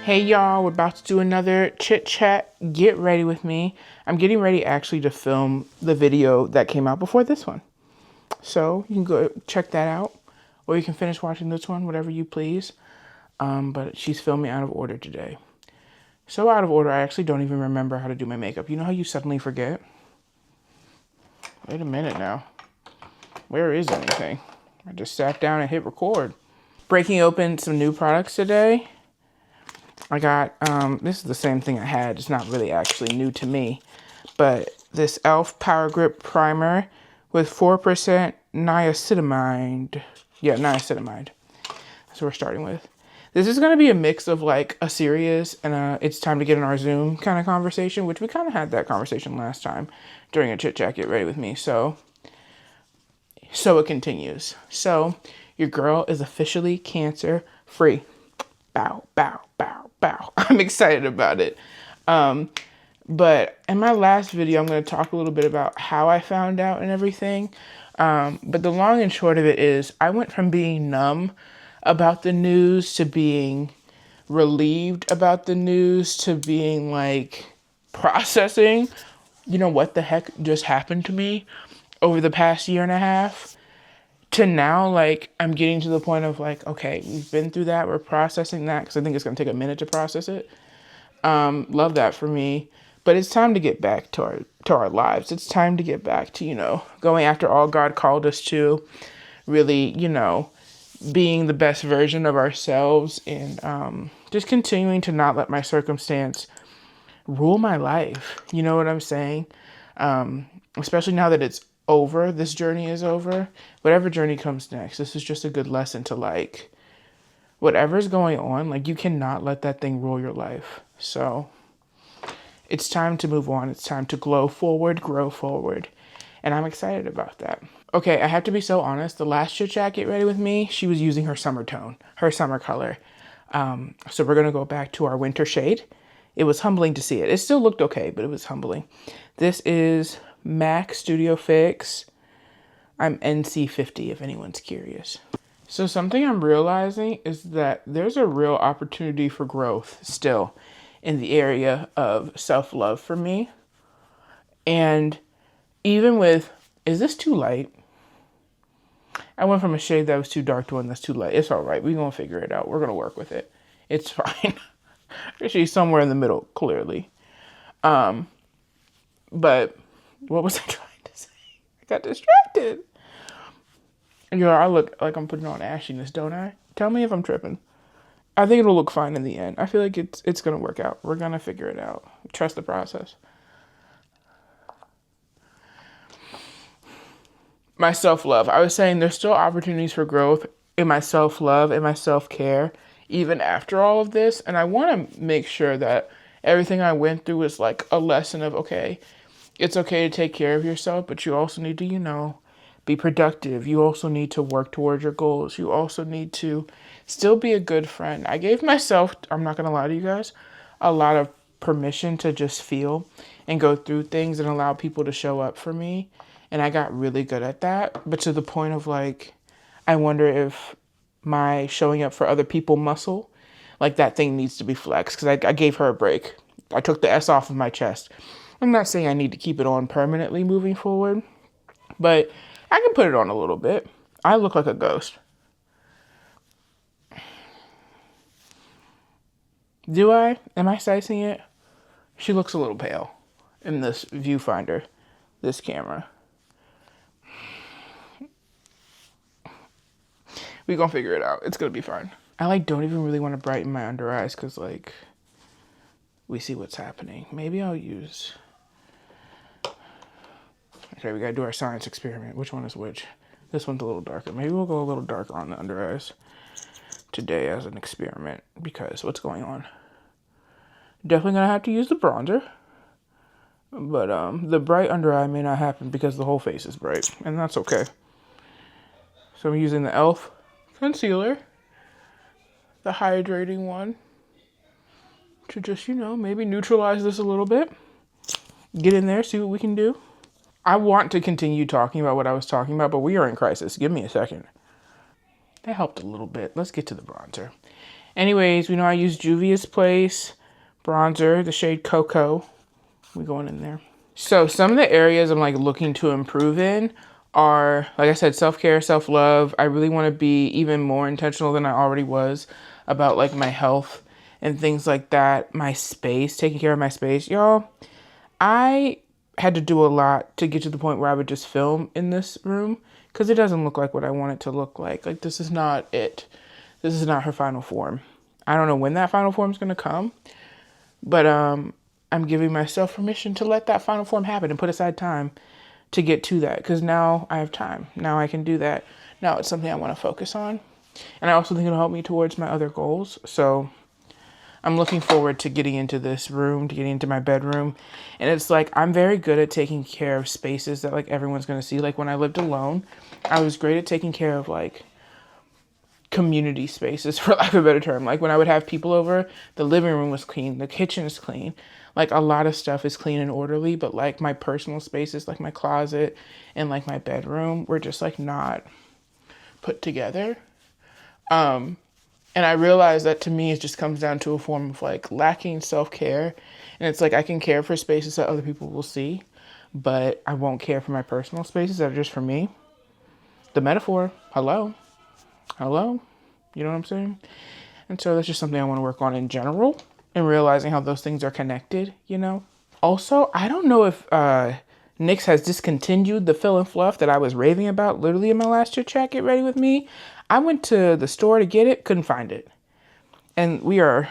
Hey y'all, we're about to do another chit chat. Get ready with me. I'm getting ready actually to film the video that came out before this one. So you can go check that out, or you can finish watching this one, whatever you please. But she's filming out of order today. So out of order, I actually don't even remember how to do my makeup. You know how you suddenly forget? Wait a minute now. Where is anything? I just sat down and hit record. Breaking open some new products today. I got, this is the same thing I had. It's not really actually new to me. But this e.l.f. Power Grip Primer with 4% niacinamide. Yeah, niacinamide. That's what we're starting with. This is going to be a mix of like a serious and it's time to get in our Zoom kind of conversation, which we kind of had that conversation last time during a chit chat. Get ready with me. So it continues. So your girl is officially cancer free. Bow, bow, bow, bow. I'm excited about it. But in my last video, I'm going to talk a little bit about how I found out and everything. But the long and short of it is I went from being numb about the news to being relieved about the news to being like processing, you know, what the heck just happened to me over the past year and a half. To now, like, I'm getting to the point of like, okay, we've been through that. We're processing that because I think it's going to take a minute to process it. Love that for me. But it's time to get back to our lives. It's time to get back to, you know, going after all God called us to, really, you know, being the best version of ourselves and just continuing to not let my circumstance rule my life. You know what I'm saying? Especially now that it's over, this journey is over, whatever journey comes next, this is just a good lesson to like, whatever's going on, like you cannot let that thing rule your life. So it's time to move on. It's time to glow forward, grow forward. And I'm excited about that. Okay, I have to be so honest. The last chit chat, Get Ready With Me, she was using her summer tone, her summer color. So we're going to go back to our winter shade. It was humbling to see it. It still looked okay, but it was humbling. This is MAC Studio Fix. I'm NC50 if anyone's curious. So something I'm realizing is that there's a real opportunity for growth still in the area of self-love for me. And even with, is this too light? I went from a shade that was too dark to one that's too light. It's all right. We're going to figure it out. We're going to work with it. It's fine. She's somewhere in the middle, clearly. But what was I trying to say? I got distracted. Yo, I look like I'm putting on ashiness, don't I? Tell me if I'm tripping. I think it'll look fine in the end. I feel like it's going to work out. We're going to figure it out. Trust the process. My self-love. I was saying there's still opportunities for growth in my self-love and my self-care, even after all of this. And I want to make sure that everything I went through is like a lesson of, okay, it's okay to take care of yourself, but you also need to, you know, be productive. You also need to work towards your goals. You also need to still be a good friend. I gave myself, I'm not going to lie to you guys, a lot of permission to just feel and go through things and allow people to show up for me. And I got really good at that. But to the point of like, I wonder if my showing up for other people muscle, like that thing needs to be flexed. Because I gave her a break. I took the S off of my chest. I'm not saying I need to keep it on permanently moving forward. But I can put it on a little bit. I look like a ghost. Do I? Am I sizing it? She looks a little pale in this viewfinder, this camera. We're gonna figure it out. It's gonna be fine. I like don't even really want to brighten my under eyes because like we see what's happening. Maybe I'll use. Okay, we gotta do our science experiment. Which one is which? This one's a little darker. Maybe we'll go a little darker on the under eyes today as an experiment because what's going on? Definitely gonna have to use the bronzer. But the bright under eye may not happen because the whole face is bright, and that's okay. So I'm using the e.l.f. concealer, the hydrating one, to just, you know, maybe neutralize this a little bit. Get in there, see what we can do. I want to continue talking about what I was talking about, but we are in crisis. Give me a second. That helped a little bit. Let's get to the bronzer. Anyways, we know I use Juvia's Place bronzer, the shade Cocoa. We're going in there. So some of the areas I'm like looking to improve in are, like I said, self-care, self-love. I really want to be even more intentional than I already was about like my health and things like that. My space, taking care of my space. Y'all, I had to do a lot to get to the point where I would just film in this room because it doesn't look like what I want it to look like. Like, this is not it. This is not her final form. I don't know when that final form is going to come, but I'm giving myself permission to let that final form happen and put aside time to get to that, because now I have time. Now I can do that. Now it's something I want to focus on. And I also think it'll help me towards my other goals. So I'm looking forward to getting into this room, to getting into my bedroom. And it's like, I'm very good at taking care of spaces that like everyone's going to see. Like when I lived alone, I was great at taking care of like community spaces, for lack of a better term. Like when I would have people over, the living room was clean, the kitchen is clean. Like a lot of stuff is clean and orderly, but like my personal spaces, like my closet and like my bedroom, were just like not put together. And I realized that to me, it just comes down to a form of like lacking self-care. And it's like, I can care for spaces that other people will see, but I won't care for my personal spaces that are just for me. The metaphor, hello, you know what I'm saying? And so that's just something I want to work on in general, and realizing how those things are connected, you know? Also, I don't know if NYX has discontinued the Fill and Fluff that I was raving about literally in my last Chit Chat Get Ready With Me. I went to the store to get it, couldn't find it. And we are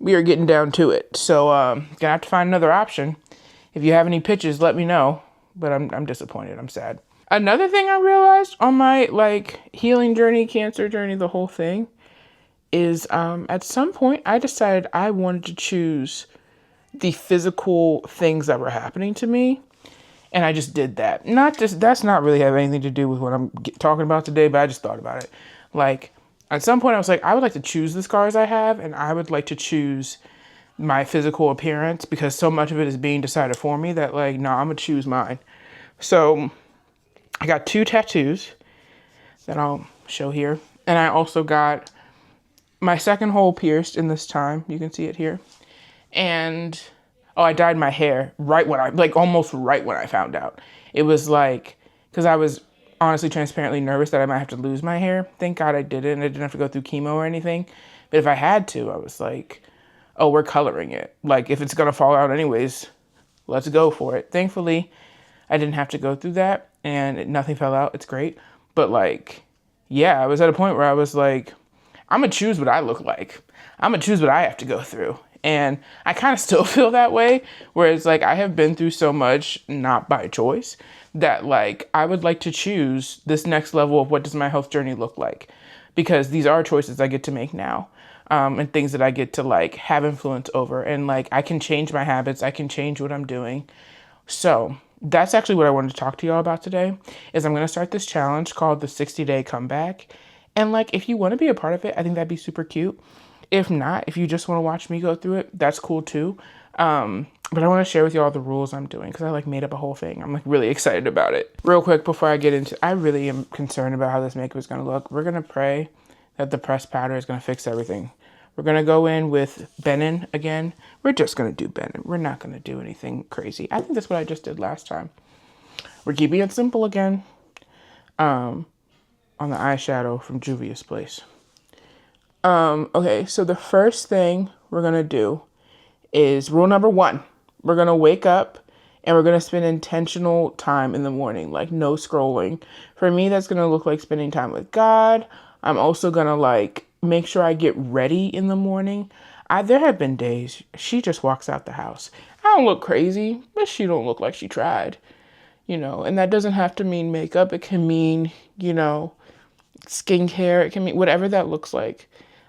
getting down to it. So gonna have to find another option. If you have any pitches, let me know. But I'm disappointed. I'm sad. Another thing I realized on my like healing journey, cancer journey, the whole thing, is at some point I decided I wanted to choose the physical things that were happening to me. And I just did that. That's not really have anything to do with what I'm talking about today, but I just thought about it. Like at some point I was like, I would like to choose the scars I have, and I would like to choose my physical appearance, because so much of it is being decided for me that like, no, I'm gonna choose mine. So I got 2 tattoos that I'll show here. And I also got my second hole pierced in this time. You can see it here. And, oh, I dyed my hair almost right when I found out. It was like, because I was honestly transparently nervous that I might have to lose my hair. Thank God I didn't. I didn't have to go through chemo or anything. But if I had to, I was like, oh, we're coloring it. Like, if it's going to fall out anyways, let's go for it. Thankfully, I didn't have to go through that, and nothing fell out. It's great. But like, yeah, I was at a point where I was like, I'm going to choose what I look like. I'm going to choose what I have to go through. And I kind of still feel that way, whereas like I have been through so much, not by choice, that like I would like to choose this next level of what does my health journey look like, because these are choices I get to make now, and things that I get to like have influence over, and like I can change my habits, I can change what I'm doing. So that's actually what I wanted to talk to y'all about today, is I'm going to start this challenge called the 60-day comeback. And like, if you want to be a part of it, I think that'd be super cute. If not, if you just want to watch me go through it, that's cool too. But I want to share with you all the rules I'm doing, because I like made up a whole thing. I'm like really excited about it. Real quick before I get into, I really am concerned about how this makeup is going to look. We're going to pray that the pressed powder is going to fix everything. We're going to go in with Benin again. We're just going to do Benin. We're not going to do anything crazy. I think that's what I just did last time. We're keeping it simple again. On the eyeshadow from Juvia's Place. Okay, so the first thing we're going to do is rule number 1. We're going to wake up and we're going to spend intentional time in the morning, like no scrolling. For me, that's going to look like spending time with God. I'm also going to like make sure I get ready in the morning. There have been days she just walks out the house. I don't look crazy, but she don't look like she tried, you know, and that doesn't have to mean makeup. It can mean, you know, skincare. It can mean whatever that looks like.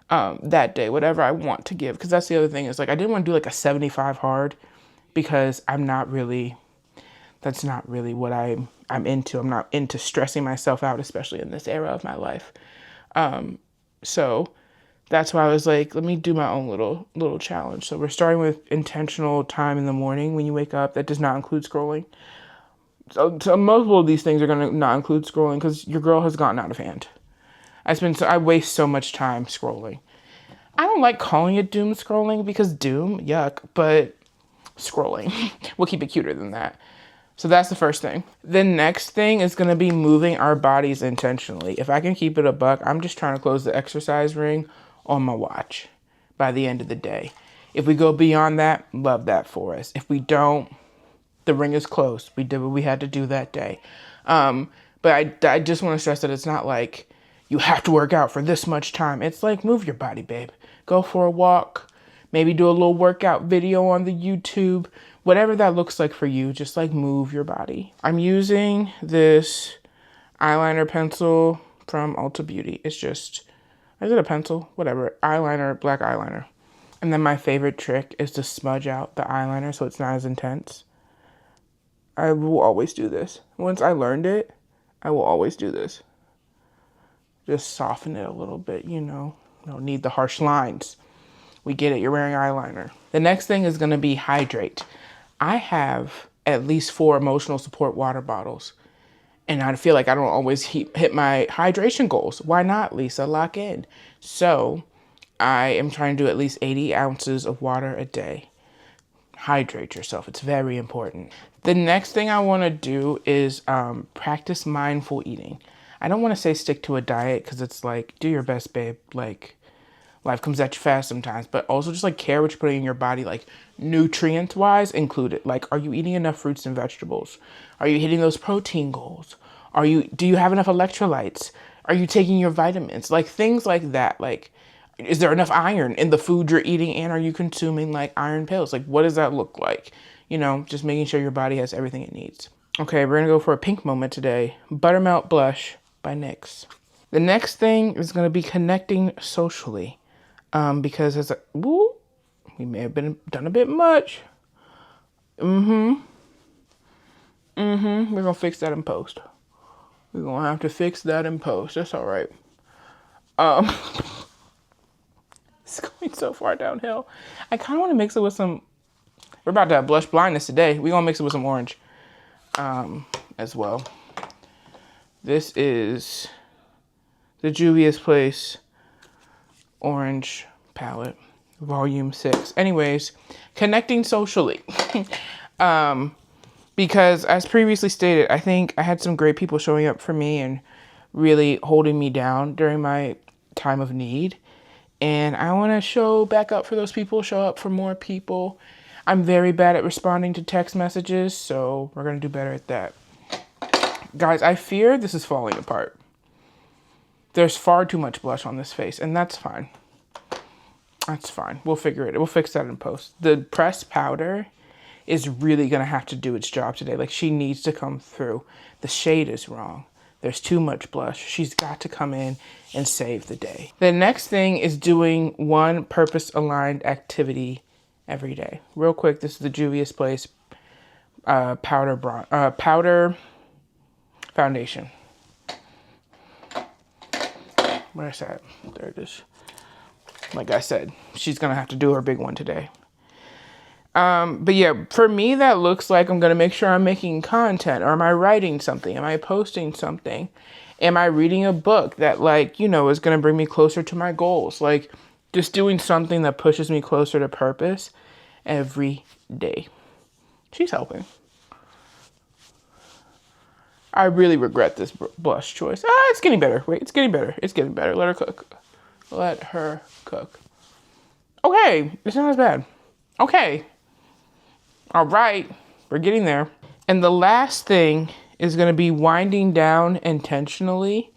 That day, whatever I want to give. Because that's the other thing, is like, I didn't want to do like a 75 hard, because that's not really what I'm into. I'm not into stressing myself out, especially in this era of my life. So that's why I was like, let me do my own little challenge. So we're starting with intentional time in the morning when you wake up. That does not include scrolling. So multiple of these things are going to not include scrolling, because your girl has gotten out of hand. I waste so much time scrolling. I don't like calling it doom scrolling because doom, yuck, but scrolling. We'll keep it cuter than that. So that's the first thing. The next thing is going to be moving our bodies intentionally. If I can keep it a buck, I'm just trying to close the exercise ring on my watch by the end of the day. If we go beyond that, love that for us. If we don't, the ring is closed. We did what we had to do that day. But I just want to stress that it's not like you have to work out for this much time. It's like, move your body, babe. Go for a walk. Maybe do a little workout video on the YouTube. Whatever that looks like for you, just like move your body. I'm using this eyeliner pencil from Ulta Beauty. It's just, is it a pencil? Whatever, eyeliner, black eyeliner. And then my favorite trick is to smudge out the eyeliner so it's not as intense. I will always do this. Once I learned it, I will always do this. Just soften it a little bit, you know. You don't need the harsh lines. We get it, you're wearing eyeliner. The next thing is gonna be hydrate. I have at least 4 emotional support water bottles. And I feel like I don't always hit my hydration goals. Why not, Lisa? Lock in. So I am trying to do at least 80 ounces of water a day. Hydrate yourself. It's very important. The next thing I want to do is practice mindful eating. I don't want to say stick to a diet because it's like, do your best, babe. Like, life comes at you fast sometimes, but also just like care what you're putting in your body, like nutrient wise included. Like, are you eating enough fruits and vegetables? Are you hitting those protein goals? Do you have enough electrolytes? Are you taking your vitamins? Like things like that. Like, is there enough iron in the food you're eating? And are you consuming like iron pills? Like, what does that look like? You know, just making sure your body has everything it needs. Okay, we're gonna go for a pink moment today. Buttermelt Blush by NYX. The next thing is gonna be connecting socially. Because we may have done a bit much. We're gonna fix that in post. We're gonna have to fix that in post. That's all right. It's going so far downhill. I kind of want to mix it with some. We're about to have blush blindness today. We're gonna mix it with some orange, as well. This is the Juvia's Place Orange palette, volume 6. Anyways, connecting socially. Because as previously stated, I think I had some great people showing up for me and really holding me down during my time of need. And I want to show back up for those people, show up for more people. I'm very bad at responding to text messages, so we're going to do better at that. Guys, I fear this is falling apart. There's far too much blush on this face, and that's fine. That's fine. We'll figure it. We'll fix that in post. The pressed powder is really going to have to do its job today. Like, she needs to come through. The shade is wrong. There's too much blush. She's got to come in and save the day. The next thing is doing one purpose-aligned activity every day. Real quick, this is the Juvia's Place powder foundation. Where's that? There it is. Like I said, she's going to have to do her big one today. But yeah, for me, that looks like I'm going to make sure I'm making content. Or am I writing something? Am I posting something? Am I reading a book that, like, you know, is going to bring me closer to my goals? Like, just doing something that pushes me closer to purpose every day. She's helping. I really regret this blush choice. It's getting better. Wait, it's getting better. It's getting better. Let her cook. Let her cook. Okay, it's not as bad. Okay. All right, we're getting there. And the last thing is going to be winding down intentionally.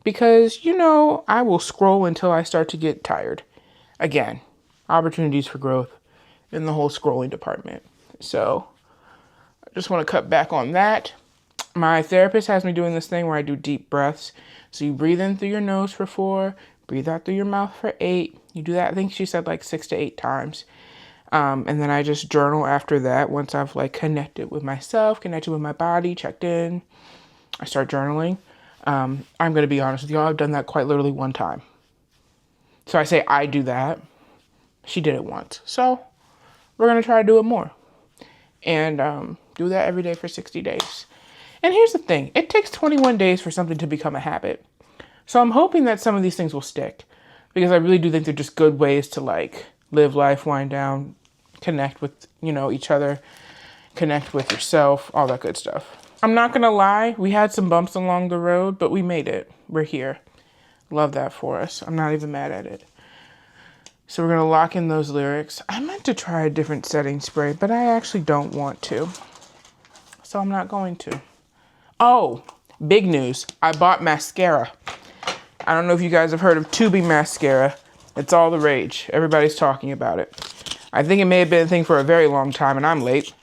Because, you know, I will scroll until I start to get tired. Again, opportunities for growth in the whole scrolling department. So I just want to cut back on that. My therapist has me doing this thing where I do deep breaths. So you breathe in through your nose for 4, breathe out through your mouth for 8. You do that, I think she said like 6 to 8 times. And then I just journal after that. Once I've like connected with myself, connected with my body, checked in, I start journaling. I'm going to be honest with y'all, I've done that quite literally 1 time. So I say I do that. She did it once. So we're going to try to do it more. And do that every day for 60 days. And here's the thing. It takes 21 days for something to become a habit. So I'm hoping that some of these things will stick, because I really do think they're just good ways to like live life, wind down, connect with, you know, each other, connect with yourself, all that good stuff. I'm not gonna lie, we had some bumps along the road, but we made it. We're here. Love that for us. I'm not even mad at it. So we're gonna lock in those lyrics. I meant to try a different setting spray, but I actually don't want to. So I'm not going to. Oh, big news. I bought mascara. I don't know if you guys have heard of tubing mascara. It's all the rage. Everybody's talking about it. I think it may have been a thing for a very long time, and I'm late.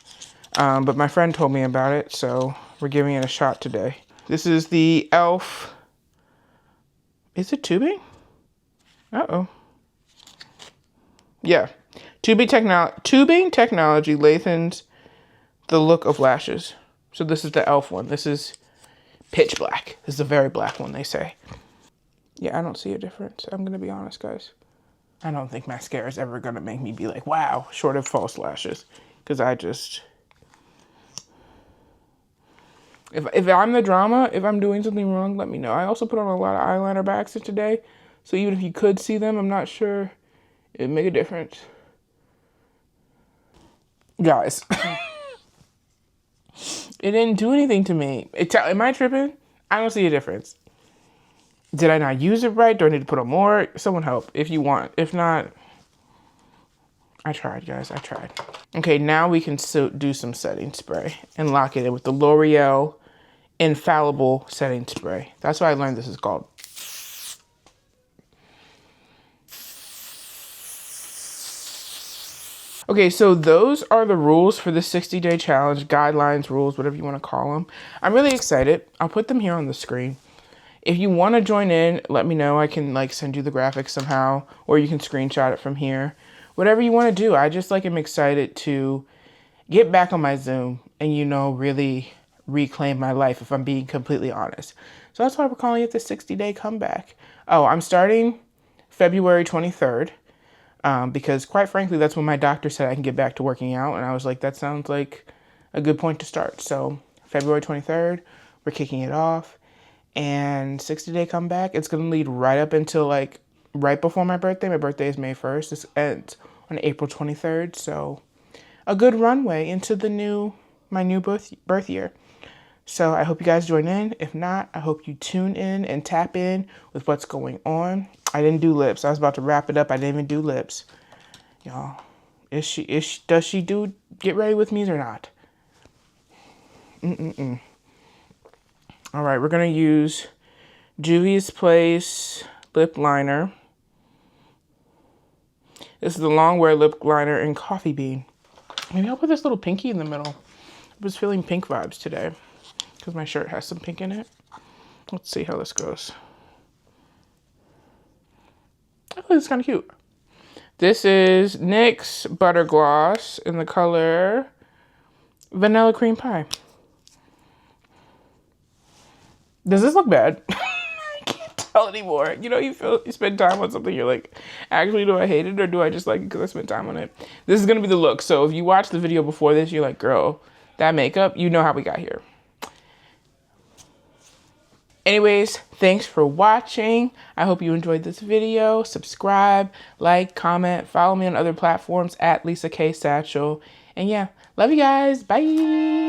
But my friend told me about it, so we're giving it a shot today. This is the e.l.f. Is it tubing? Uh-oh. Yeah. Tubing technology lengthens the look of lashes. So this is the e.l.f. one. This is pitch black. This is a very black one, they say. Yeah, I don't see a difference. I'm going to be honest, guys. I don't think mascara is ever going to make me be like, wow, short of false lashes. Because I just... If I'm the drama, if I'm doing something wrong, let me know. I also put on a lot of eyeliner by accident today. So even if you could see them, I'm not sure it'd make a difference. Guys. It didn't do anything to me. Am I tripping? I don't see a difference. Did I not use it right? Do I need to put on more? Someone help if you want. If not, I tried, guys. I tried. Okay, now we can do some setting spray and lock it in with the L'Oreal Infallible Setting Spray. That's what I learned this is called. Okay, so those are the rules for the 60-day challenge, guidelines, rules, whatever you want to call them. I'm really excited. I'll put them here on the screen. If you want to join in, let me know. I can like send you the graphics somehow, or you can screenshot it from here. Whatever you want to do. I just like am excited to get back on my Zoom and, you know, really reclaim my life, if I'm being completely honest. So that's why we're calling it the 60-day comeback. Oh, I'm starting February 23rd. Because quite frankly, that's when my doctor said I can get back to working out. And I was like, that sounds like a good point to start. So February 23rd, we're kicking it off. And 60-day comeback, it's going to lead right up until like right before my birthday. My birthday is May 1st. This ends on April 23rd. So a good runway into my new birth year. So I hope you guys join in. If not, I hope you tune in and tap in with what's going on. I didn't do lips. I was about to wrap it up. I didn't even do lips. Y'all, does she do Get Ready With Me's or not? All right, we're going to use Juvia's Place lip liner. This is the Longwear lip liner in Coffee Bean. Maybe I'll put this little pinky in the middle. I was feeling pink vibes today because my shirt has some pink in it. Let's see how this goes. Oh, this is kind of cute. This is NYX Butter Gloss in the color Vanilla Cream Pie. Does this look bad? I can't tell anymore. You know, you spend time on something, you're like, actually, do I hate it or do I just like it because I spent time on it? This is going to be the look. So if you watch the video before this, you're like, girl, that makeup, you know how we got here. Anyways, thanks for watching. I hope you enjoyed this video. Subscribe, like, comment, follow me on other platforms at Lisa K Satchel. And yeah, love you guys. Bye.